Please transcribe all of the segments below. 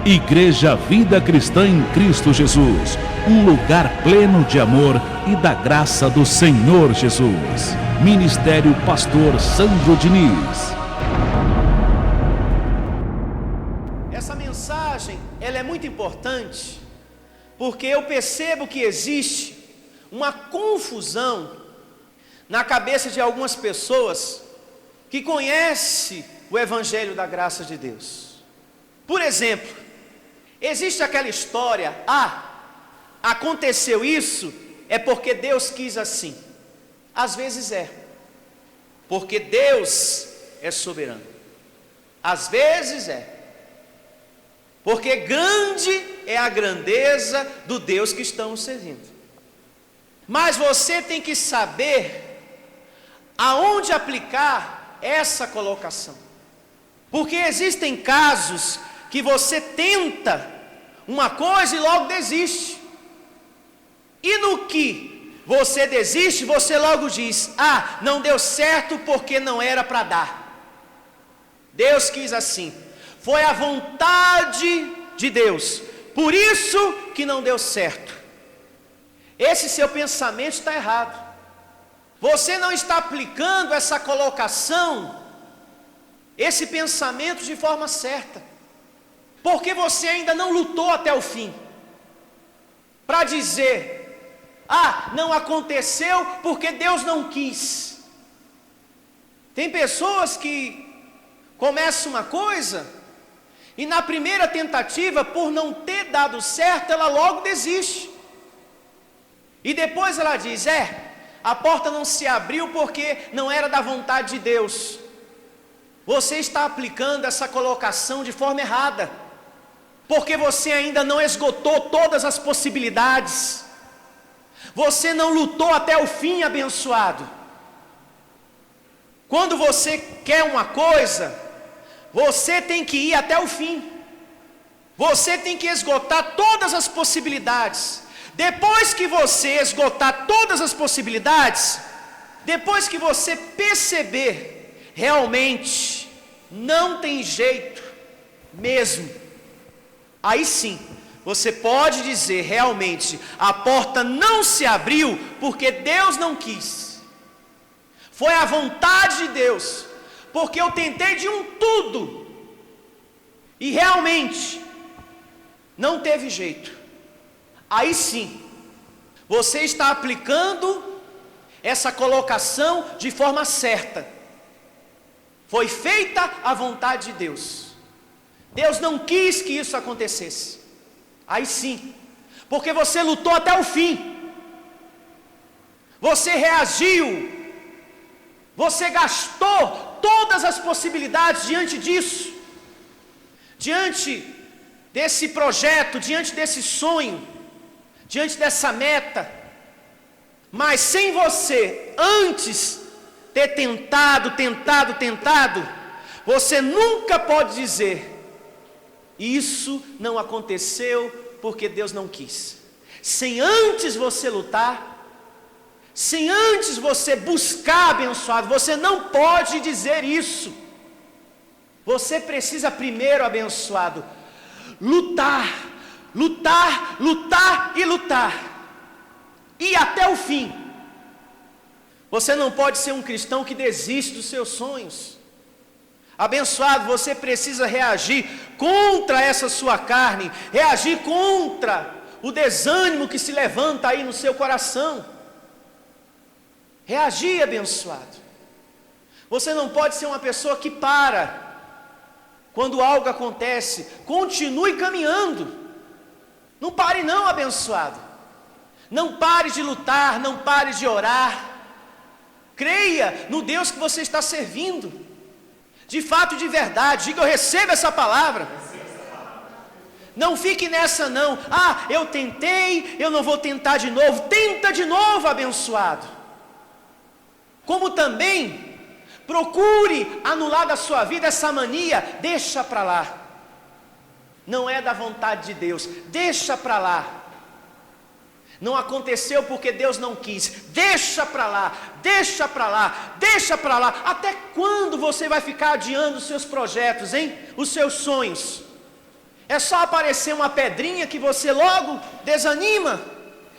Igreja Vida Cristã em Cristo Jesus, um lugar pleno de amor e da graça do Senhor Jesus. Ministério Pastor Sandro Diniz. Essa mensagem, ela é muito importante, porque eu percebo que existe uma confusão na cabeça de algumas pessoas que conhecem o Evangelho da graça de Deus. Por exemplo, existe aquela história: aconteceu isso, é porque Deus quis assim. Às vezes é, porque Deus é soberano. Às vezes é, porque grande é a grandeza do Deus que estamos servindo. Mas você tem que saber aonde aplicar essa colocação, porque existem casos que você tenta uma coisa e logo desiste, e no que você desiste, você logo diz: não deu certo porque não era para dar. Deus quis assim, foi a vontade de Deus, por isso que não deu certo. Esse seu pensamento está errado. Você não está aplicando essa colocação, esse pensamento de forma certa, porque você ainda não lutou até o fim para dizer: não aconteceu porque Deus não quis. Tem pessoas que começam uma coisa e na primeira tentativa, por não ter dado certo, ela logo desiste, e depois ela diz: a porta não se abriu porque não era da vontade de Deus. Você está aplicando essa colocação de forma errada, porque você ainda não esgotou todas as possibilidades. Você não lutou até o fim, abençoado. Quando você quer uma coisa, você tem que ir até o fim. Você tem que esgotar todas as possibilidades. Depois que você esgotar todas as possibilidades, depois que você perceber realmente não tem jeito mesmo, aí sim você pode dizer: realmente a porta não se abriu porque Deus não quis, foi a vontade de Deus, porque eu tentei de tudo e realmente não teve jeito. Aí sim, você está aplicando essa colocação de forma certa. Foi feita a vontade de Deus. Deus não quis que isso acontecesse. Aí sim, porque você lutou até o fim. Você reagiu. Você gastou todas as possibilidades diante disso. Diante desse projeto, diante desse sonho, diante dessa meta, mas sem você antes ter tentado, você nunca pode dizer: isso não aconteceu porque Deus não quis. Sem antes você lutar, sem antes você buscar, abençoado, você não pode dizer isso. Você precisa primeiro, abençoado, lutar, e até o fim. Você não pode ser um cristão que desiste dos seus sonhos. Abençoado, você precisa reagir contra essa sua carne, reagir contra o desânimo que se levanta aí no seu coração. Reagir, abençoado. Você não pode ser uma pessoa que para quando algo acontece. Continue caminhando. Não pare não, abençoado. Não pare de lutar, não pare de orar. Creia no Deus que você está servindo, de fato, de verdade. Diga: eu recebo essa palavra. Não fique nessa não: eu tentei, eu não vou tentar de novo. Tenta de novo, abençoado. Como também procure anular da sua vida essa mania: deixa para lá, não é da vontade de Deus, deixa para lá. Não aconteceu porque Deus não quis, deixa para lá, deixa para lá, deixa para lá. Até quando você vai ficar adiando os seus projetos, hein? Os seus sonhos? É só aparecer uma pedrinha que você logo desanima.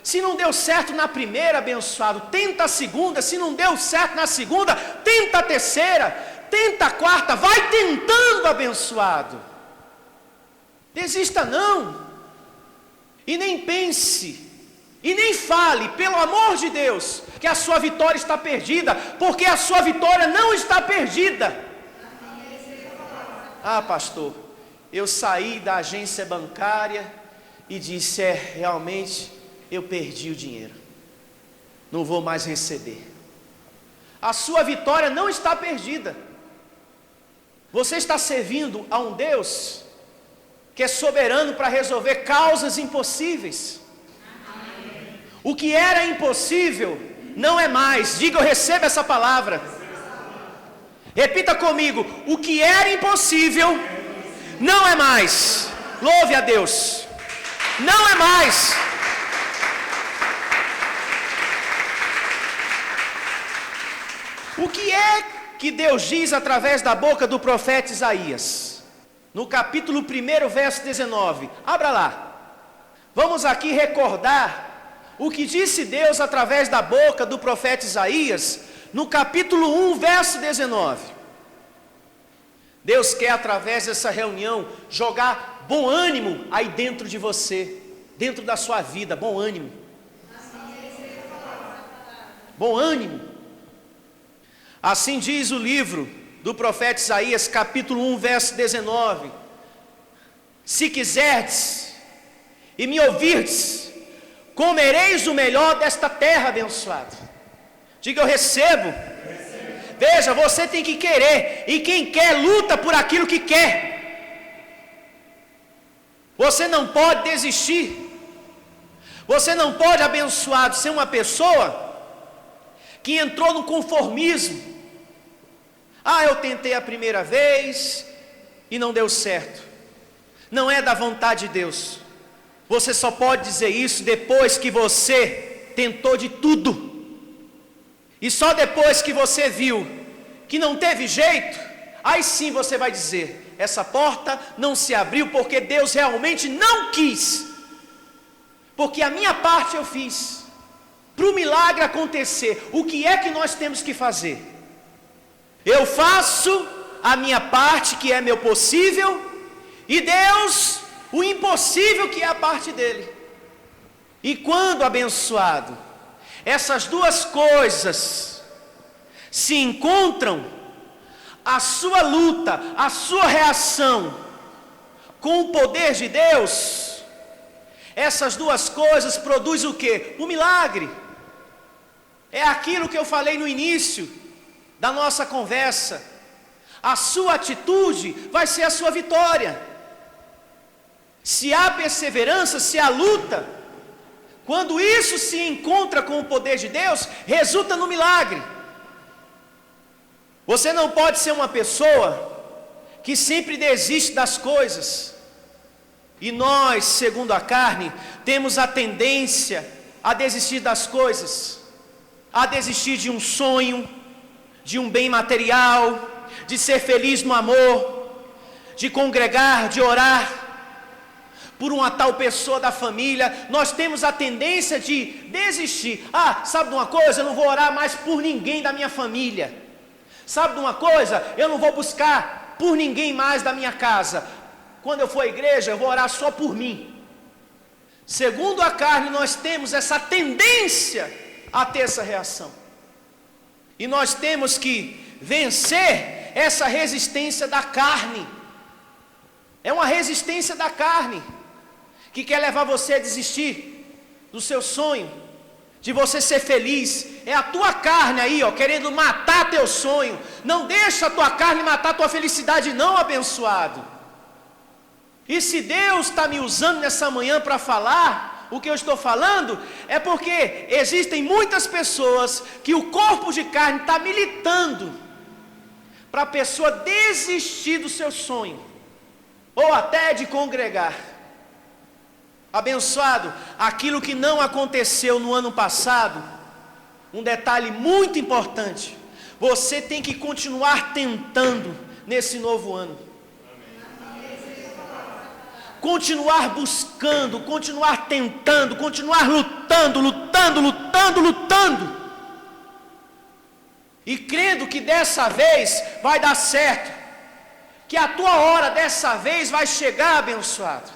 Se não deu certo na primeira, abençoado, tenta a segunda. Se não deu certo na segunda, tenta a terceira, tenta a quarta, vai tentando, abençoado. Desista não. E nem pense, e nem fale, pelo amor de Deus, que a sua vitória está perdida, porque a sua vitória não está perdida. Ah, pastor, eu saí da agência bancária e disse, realmente, eu perdi o dinheiro, não vou mais receber. A sua vitória não está perdida. Você está servindo a um Deus que é soberano para resolver causas impossíveis. O que era impossível não é mais. Diga, eu recebo essa palavra. Repita comigo, o que era impossível não é mais. Louve a Deus. Não é mais. O que é que Deus diz através da boca do profeta Isaías? No capítulo 1, verso 19. Abra lá. Vamos aqui recordar o que disse Deus através da boca do profeta Isaías, no capítulo 1, verso 19. Deus quer, através dessa reunião, jogar bom ânimo aí dentro de você, dentro da sua vida, bom ânimo. Bom ânimo. Assim diz o livro do profeta Isaías, capítulo 1, verso 19. Se quiserdes e me ouvirdes, comereis o melhor desta terra, abençoado. Diga, eu recebo. Veja, você tem que querer, e quem quer luta por aquilo que quer. Você não pode desistir. Você não pode, abençoado, ser uma pessoa que entrou no conformismo. Eu tentei a primeira vez e não deu certo. Não é da vontade de Deus. Você só pode dizer isso depois que você tentou de tudo. E só depois que você viu que não teve jeito, aí sim você vai dizer, essa porta não se abriu porque Deus realmente não quis. Porque a minha parte eu fiz. Para o milagre acontecer, o que é que nós temos que fazer? Eu faço a minha parte, que é meu possível, e Deus, o impossível, que é a parte dele. E quando, abençoado, essas duas coisas se encontram, a sua luta, a sua reação com o poder de Deus, essas duas coisas produzem o quê? O milagre. É aquilo que eu falei no início da nossa conversa. A sua atitude vai ser a sua vitória. Se há perseverança, se há luta, quando isso se encontra com o poder de Deus, resulta no milagre. Você não pode ser uma pessoa que sempre desiste das coisas. E nós, segundo a carne, temos a tendência a desistir das coisas, a desistir de um sonho, de um bem material, de ser feliz no amor, de congregar, de orar por uma tal pessoa da família. Nós temos a tendência de desistir. Sabe de uma coisa? Eu não vou orar mais por ninguém da minha família. Sabe de uma coisa? Eu não vou buscar por ninguém mais da minha casa. Quando eu for à igreja, eu vou orar só por mim. Segundo a carne, nós temos essa tendência a ter essa reação. E nós temos que vencer essa resistência da carne. É uma resistência da carne que quer levar você a desistir do seu sonho, de você ser feliz. É a tua carne aí, querendo matar teu sonho. Não deixa a tua carne matar a tua felicidade não, abençoado. E se Deus está me usando nessa manhã para falar o que eu estou falando, é porque existem muitas pessoas que o corpo de carne está militando para a pessoa desistir do seu sonho, ou até de congregar. Abençoado, aquilo que não aconteceu no ano passado, um detalhe muito importante, você tem que continuar tentando nesse novo ano. continuar buscando, continuar tentando, continuar lutando, e crendo que dessa vez vai dar certo, que a tua hora dessa vez vai chegar, abençoado.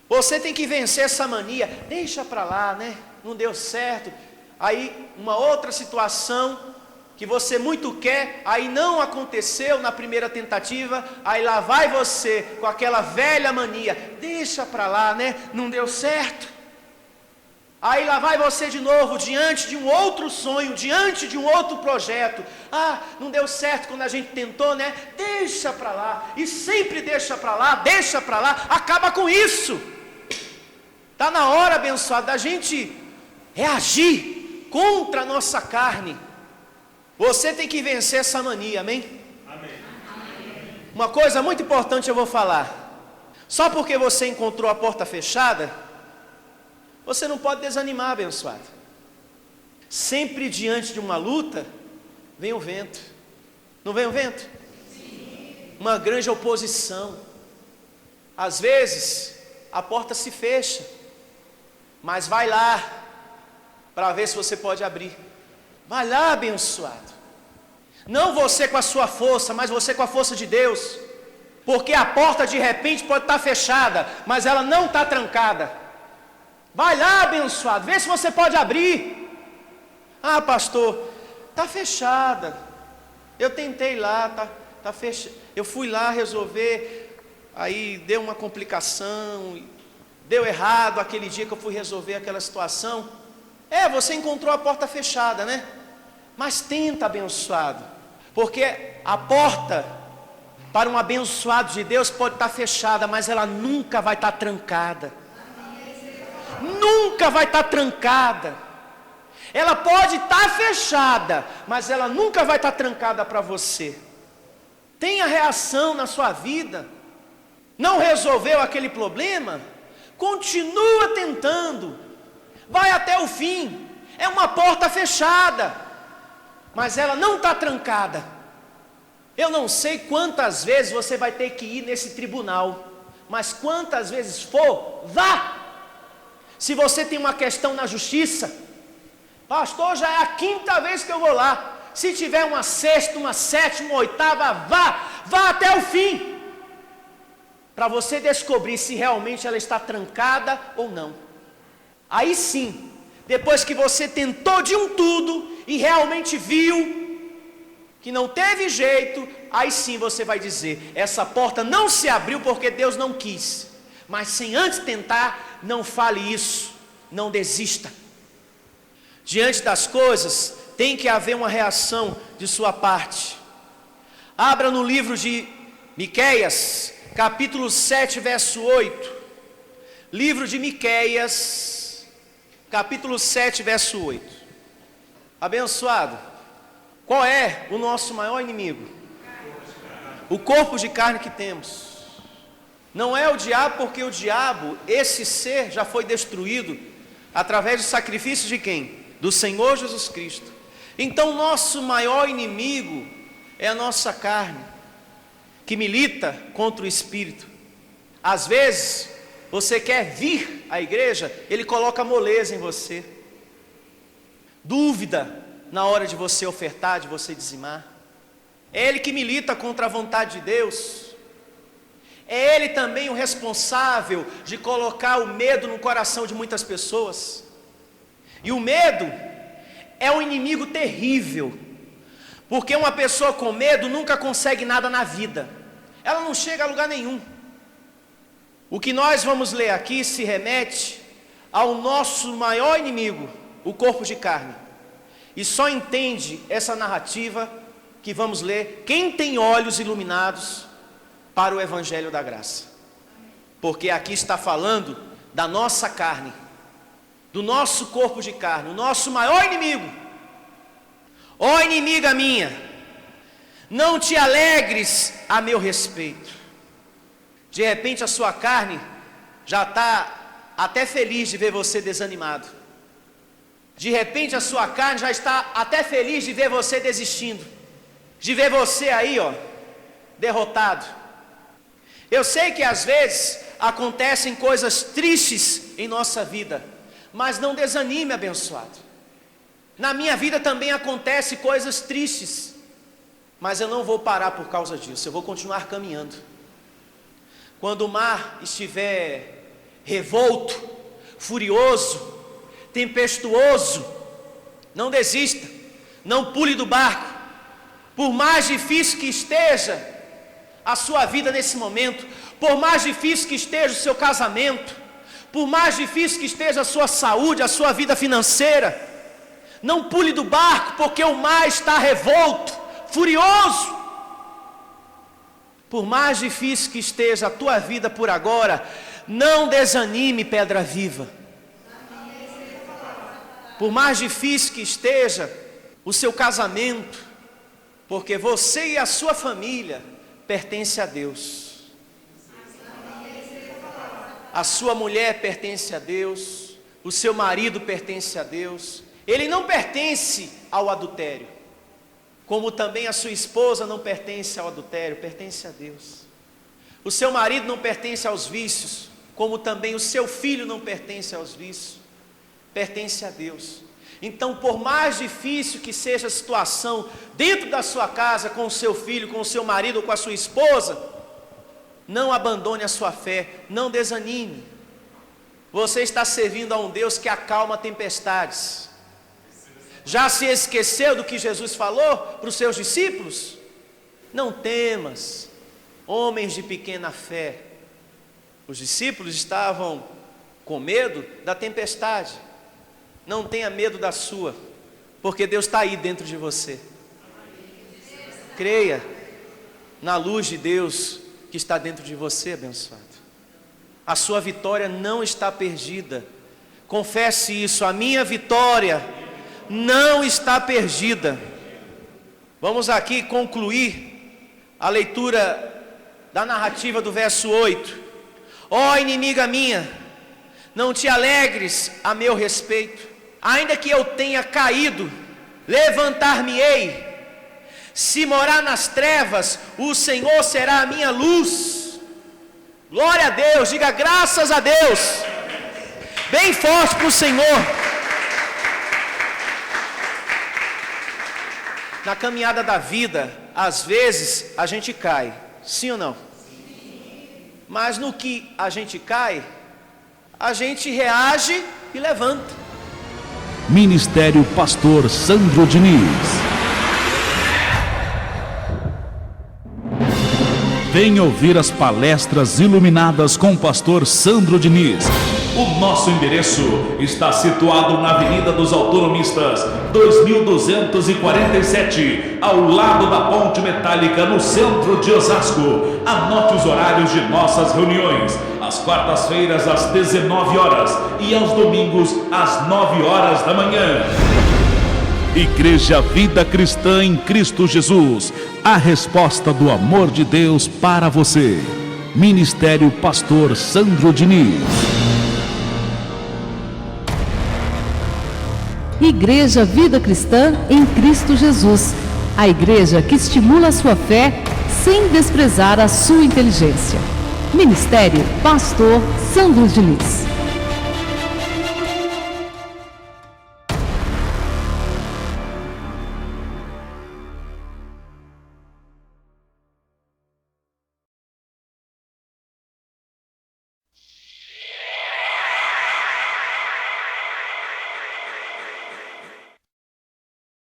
Você tem que vencer essa mania. Deixa para lá, né? Não deu certo. Aí uma outra situação que você muito quer, aí não aconteceu na primeira tentativa, aí lá vai você com aquela velha mania. Deixa para lá, né? Não deu certo. Aí lá vai você de novo, diante de um outro sonho, diante de um outro projeto. Ah, não deu certo quando a gente tentou, né? Deixa para lá. E sempre deixa para lá, acaba com isso. Está na hora, abençoado, da gente reagir contra a nossa carne. Você tem que vencer essa mania, amém? Amém. Uma coisa muito importante eu vou falar. Só porque você encontrou a porta fechada, você não pode desanimar, abençoado. Sempre diante de uma luta, vem o vento. Não vem o vento? Sim. Uma grande oposição. Às vezes, a porta se fecha, mas vai lá, para ver se você pode abrir. Vai lá, abençoado. Não você com a sua força, mas você com a força de Deus. Porque a porta de repente pode estar fechada, mas ela não está trancada. Vai lá, abençoado, vê se você pode abrir. Ah, pastor, está fechada. Eu tentei lá, tá fechado. Eu fui lá resolver, aí deu uma complicação, deu errado aquele dia que eu fui resolver aquela situação. Você encontrou a porta fechada, né? Mas tenta, abençoado, porque a porta para um abençoado de Deus pode estar fechada, mas ela nunca vai estar trancada. Nunca vai estar trancada. Ela pode estar fechada, mas ela nunca vai estar trancada para você. Tenha reação na sua vida. Não resolveu aquele problema? Continua tentando. Vai até o fim. É uma porta fechada, mas ela não está trancada. Eu não sei quantas vezes você vai ter que ir nesse tribunal, mas quantas vezes for, vá. Se você tem uma questão na justiça, pastor, já é a 5ª vez que eu vou lá. Se tiver uma 6ª, uma 7ª, uma 8ª, vá até o fim, para você descobrir se realmente ela está trancada ou não. Aí sim, depois que você tentou de um tudo e realmente viu que não teve jeito, aí sim você vai dizer: essa porta não se abriu porque Deus não quis. Mas sem antes tentar, não fale isso, não desista. Diante das coisas, tem que haver uma reação de sua parte. Abra no livro de Miqueias, capítulo 7, verso 8. Livro de Miqueias, capítulo 7, verso 8. Abençoado, qual é o nosso maior inimigo? O corpo de carne que temos. Não é o diabo, porque o diabo, esse ser, já foi destruído através do sacrifício de quem? Do Senhor Jesus Cristo. Então o nosso maior inimigo é a nossa carne, que milita contra o Espírito. Às vezes, você quer vir à igreja, ele coloca moleza em você, dúvida na hora de você ofertar, de você dizimar. É ele que milita contra a vontade de Deus. É ele também o responsável de colocar o medo no coração de muitas pessoas. E o medo é um inimigo terrível, porque uma pessoa com medo nunca consegue nada na vida, ela não chega a lugar nenhum. O que nós vamos ler aqui se remete ao nosso maior inimigo, o corpo de carne. E só entende essa narrativa que vamos ler quem tem olhos iluminados para o Evangelho da Graça. Porque aqui está falando da nossa carne, do nosso corpo de carne, o nosso maior inimigo. Ó inimiga minha, não te alegres a meu respeito. De repente a sua carne já está até feliz de ver você desanimado. De repente a sua carne já está até feliz de ver você desistindo, de ver você aí, derrotado. Eu sei que às vezes acontecem coisas tristes em nossa vida, mas não desanime, abençoado. Na minha vida também acontecem coisas tristes, mas eu não vou parar por causa disso, eu vou continuar caminhando. Quando o mar estiver revolto, furioso, tempestuoso, não desista, não pule do barco. Por mais difícil que esteja a sua vida nesse momento, por mais difícil que esteja o seu casamento, por mais difícil que esteja a sua saúde, a sua vida financeira, não pule do barco, porque o mar está revolto, furioso. Por mais difícil que esteja a tua vida por agora, não desanime, pedra viva. Por mais difícil que esteja o seu casamento, porque você e a sua família pertencem a Deus. A sua mulher pertence a Deus, o seu marido pertence a Deus. Ele não pertence ao adultério, como também a sua esposa não pertence ao adultério, pertence a Deus. O seu marido não pertence aos vícios, como também o seu filho não pertence aos vícios, pertence a Deus. Então, por mais difícil que seja a situação dentro da sua casa, com o seu filho, com o seu marido ou com a sua esposa, não abandone a sua fé, não desanime. Você está servindo a um Deus que acalma tempestades. Já se esqueceu do que Jesus falou para os seus discípulos? Não temas, homens de pequena fé. Os discípulos estavam com medo da tempestade. Não tenha medo da sua, porque Deus está aí dentro de você. Creia na luz de Deus que está dentro de você, abençoado. A sua vitória não está perdida. Confesse isso, a minha vitória não está perdida. Vamos aqui concluir a leitura da narrativa do verso 8. Ó inimiga minha, não te alegres a meu respeito. Ainda que eu tenha caído, levantar-me-ei. Se morar nas trevas, o Senhor será a minha luz. Glória a Deus, diga graças a Deus. Bem forte para o Senhor. Na caminhada da vida, às vezes a gente cai, sim ou não? Mas no que a gente cai, a gente reage e levanta. Ministério Pastor Sandro Diniz. Venha ouvir as palestras iluminadas com o pastor Sandro Diniz. O nosso endereço está situado na Avenida dos Autonomistas, 2247, ao lado da Ponte Metálica, no centro de Osasco. Anote os horários de nossas reuniões: às quartas-feiras às 19 horas e aos domingos às 9 horas da manhã. Igreja Vida Cristã em Cristo Jesus, a resposta do amor de Deus para você. Ministério Pastor Sandro Diniz. Igreja Vida Cristã em Cristo Jesus, a igreja que estimula a sua fé sem desprezar a sua inteligência. Ministério Pastor Sandro Diniz.